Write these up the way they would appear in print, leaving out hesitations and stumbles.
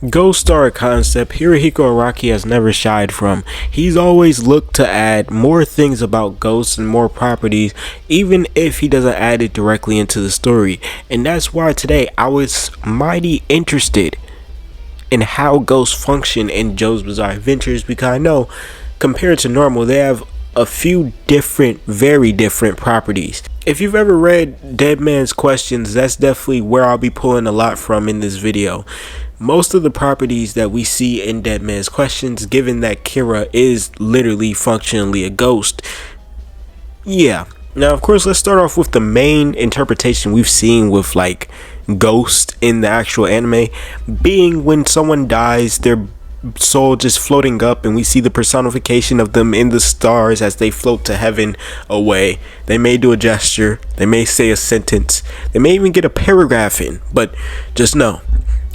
Ghost are a concept Hirohiko Araki has never shied from. He's always looked to add more things about ghosts and more properties, even if he doesn't add it directly into the story. And that's why today I was mighty interested in how ghosts function in JoJo's Bizarre Adventures, because I know compared to normal they have a few very different properties. If you've ever read Dead Man's Questions, that's definitely where I'll be pulling a lot from in this video. Most of the properties that we see in Dead Man's Questions, given that Kira is literally functionally a ghost. Yeah. Now, of course, let's start off with the main interpretation we've seen with like ghosts in the actual anime, being when someone dies, their soul just floating up and we see the personification of them in the stars as they float to heaven away. They may do a gesture, they may say a sentence, they may even get a paragraph in, but just know,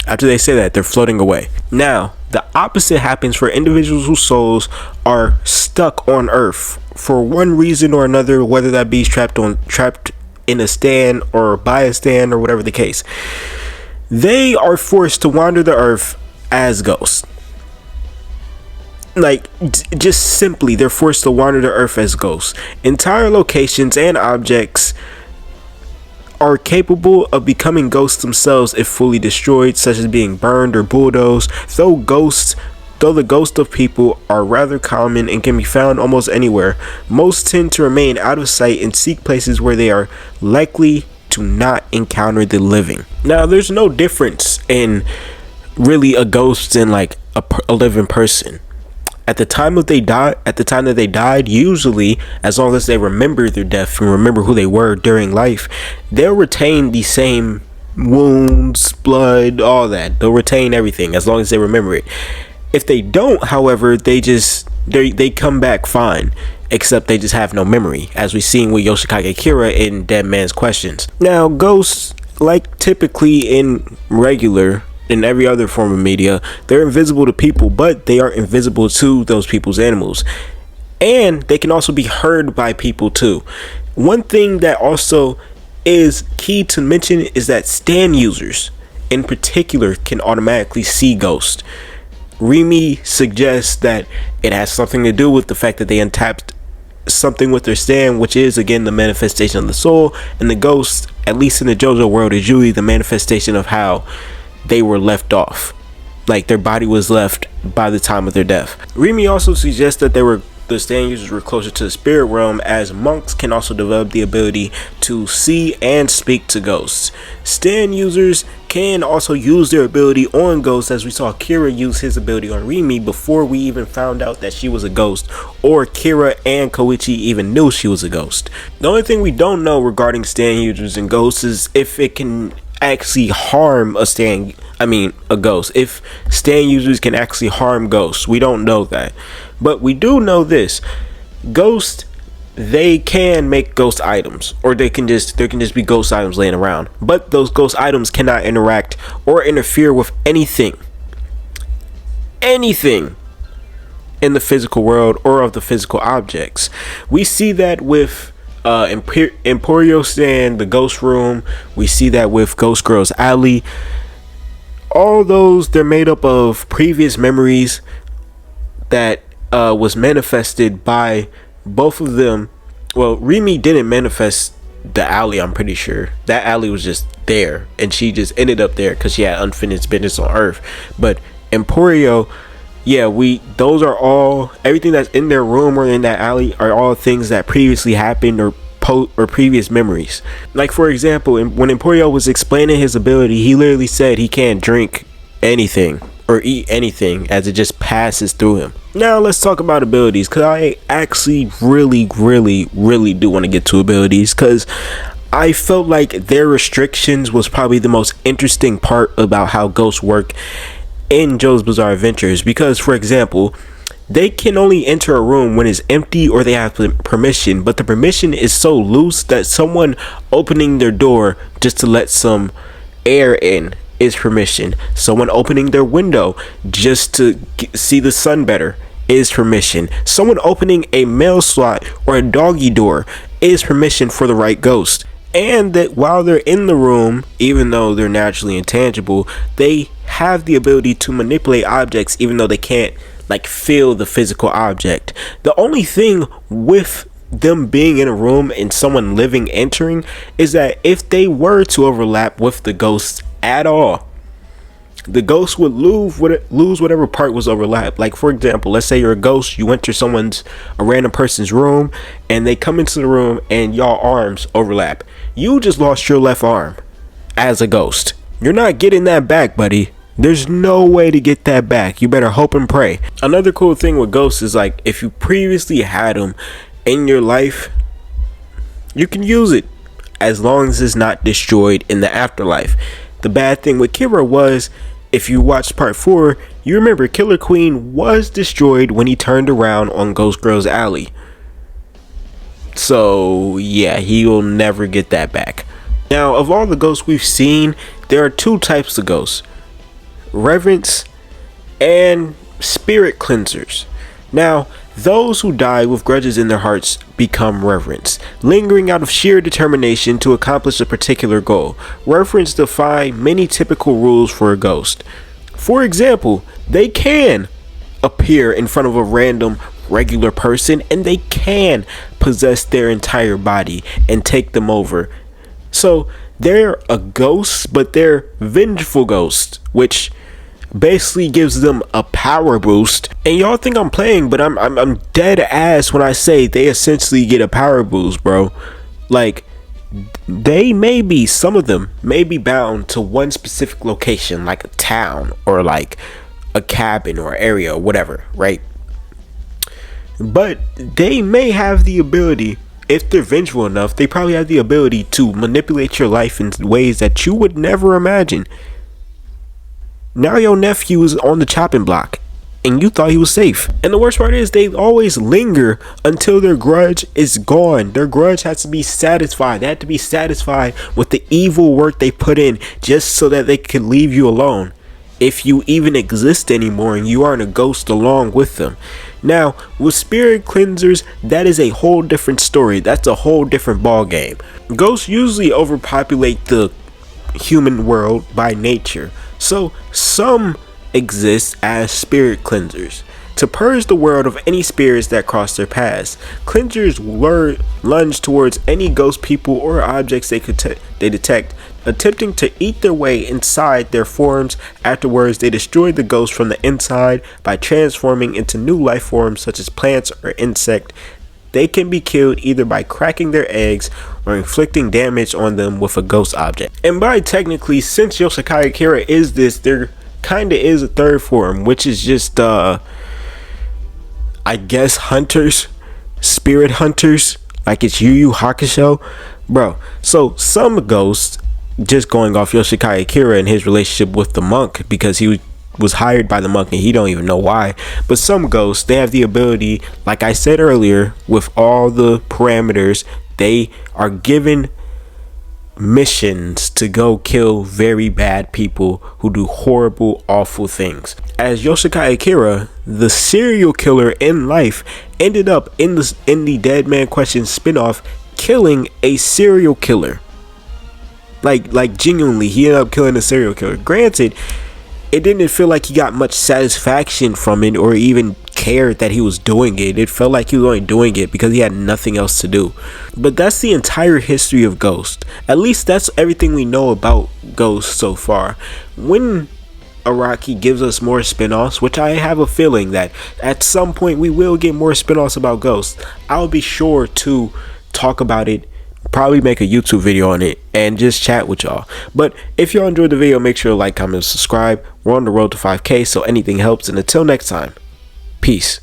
after they say that, they're floating away. Now, the opposite happens for individuals whose souls are stuck on Earth for one reason or another, whether that be trapped in a stand or by a stand or whatever the case. They are forced to wander the Earth as ghosts. Like, just simply, they're forced to wander the Earth as ghosts. Entire locations and objects are capable of becoming ghosts themselves if fully destroyed, such as being burned or bulldozed. Though the ghosts of people are rather common and can be found almost anywhere, most tend to remain out of sight and seek places where they are likely to not encounter the living. Now, there's no difference in really a ghost and like a living person. At the time that they died, usually, as long as they remember their death and remember who they were during life, they'll retain the same wounds, blood, all that. They'll retain everything as long as they remember it. If they don't, however, they come back fine, except they just have no memory, as we've seen with Yoshikage Kira in Dead Man's Questions. Now, ghosts, like typically in every other form of media, they're invisible to people, but they are invisible to those people's animals, and they can also be heard by people too. One thing that also is key to mention is that stand users in particular can automatically see ghosts. Rimi suggests that it has something to do with the fact that they untapped something with their stand, which is again the manifestation of the soul, and the ghost, at least in the JoJo world, is usually the manifestation of how they were left off, like their body was left by the time of their death. Rimi also suggests that the stand users were closer to the spirit realm, as monks can also develop the ability to see and speak to ghosts. Stand users can also use their ability on ghosts, as we saw Kira use his ability on Rimi before we even found out that she was a ghost, or Kira and Koichi even knew she was a ghost. The only thing we don't know regarding stand users and ghosts is if it can actually harm a ghost. If stand users can actually harm ghosts, we don't know that. But we do know this: ghosts, they can make ghost items, or there can just be ghost items laying around, but those ghost items cannot interact or interfere with anything in the physical world or of the physical objects. We see that with Emporio Stand, the Ghost Room. We see that with Ghost Girl's Alley. All those, they're made up of previous memories that was manifested by both of them. Well, Rimi didn't manifest the alley, I'm pretty sure. That alley was just there, and she just ended up there because she had unfinished business on Earth. But Emporio, yeah, those are all, everything that's in their room or in that alley are all things that previously happened or previous memories. Like, for example, when Emporio was explaining his ability, he literally said he can't drink anything or eat anything, as it just passes through him. Now let's talk about abilities, because I actually really do want to get to abilities, because I felt like their restrictions was probably the most interesting part about how ghosts work in JoJo's Bizarre Adventures. Because, for example, they can only enter a room when it's empty or they have permission, but the permission is so loose that someone opening their door just to let some air in is permission. Someone opening their window just to see the sun better is permission. Someone opening a mail slot or a doggy door is permission for the right ghost. And that while they're in the room, even though they're naturally intangible, they have the ability to manipulate objects even though they can't like feel the physical object. The only thing with them being in a room and someone living entering is that if they were to overlap with the ghosts at all, the ghost would lose whatever part was overlapped. Like, for example, let's say you're a ghost, you enter a random person's room, and they come into the room and y'all arms overlap. You just lost your left arm as a ghost. You're not getting that back, buddy. There's no way to get that back. You better hope and pray. Another cool thing with ghosts is like, if you previously had them in your life, you can use it as long as it's not destroyed in the afterlife. The bad thing with Kira was, if you watched part 4, you remember Killer Queen was destroyed when he turned around on Ghost Girl's alley. So yeah, he will never get that back. Now, of all the ghosts we've seen, there are 2 types of ghosts: reverence and spirit cleansers. Now, those who die with grudges in their hearts become reverence, lingering out of sheer determination to accomplish a particular goal. Reverence defy many typical rules for a ghost. For example, they can appear in front of a random regular person and they can possess their entire body and take them over. So they're a ghost, but they're vengeful ghosts, which basically gives them a power boost. And y'all think I'm playing, but I'm dead ass when I say they essentially get a power boost, bro. Like, some of them may be bound to one specific location, like a town or like a cabin or area or whatever, right? But they may have the ability, if they're vengeful enough, they probably have the ability to manipulate your life in ways that you would never imagine. Now your nephew is on the chopping block and you thought he was safe. And the worst part is they always linger until their grudge is gone. Their grudge has to be satisfied. They have to be satisfied with the evil work they put in just so that they can leave you alone, if you even exist anymore and you aren't a ghost along with them. Now, with spirit cleansers, that is a whole different story. That's a whole different ball game. Ghosts usually overpopulate the human world by nature. So some exist as spirit cleansers to purge the world of any spirits that cross their paths. Cleansers lunge towards any ghost people or objects they detect, attempting to eat their way inside their forms. Afterwards, they destroy the ghost from the inside by transforming into new life forms such as plants or insect. They can be killed either by cracking their eggs or inflicting damage on them with a ghost object. And by technically, since Yoshikage Kira is this, there kinda is a third form, which is just I guess hunters, spirit hunters, like it's Yu Yu Hakusho, bro. So some ghosts, just going off Yoshikage Kira and his relationship with the monk, because he was hired by the monk and he don't even know why, but some ghosts, they have the ability, like I said earlier, with all the parameters, they are given missions to go kill very bad people who do horrible, awful things. As Yoshikage Kira, the serial killer in life, ended up in the Dead Man Question spin-off killing a serial killer. Like genuinely, he ended up killing a serial killer. Granted, it didn't feel like he got much satisfaction from it or even cared that he was doing it. It felt like he was only doing it because he had nothing else to do. But that's the entire history of Ghost. At least that's everything we know about Ghost so far. When Araki gives us more spin-offs, which I have a feeling that at some point we will get more spin-offs about Ghost, I'll be sure to talk about it, probably make a YouTube video on it, and just chat with y'all. But if y'all enjoyed the video, make sure to like, comment, and subscribe. We're on the road to 5K, so anything helps. And until next time, peace.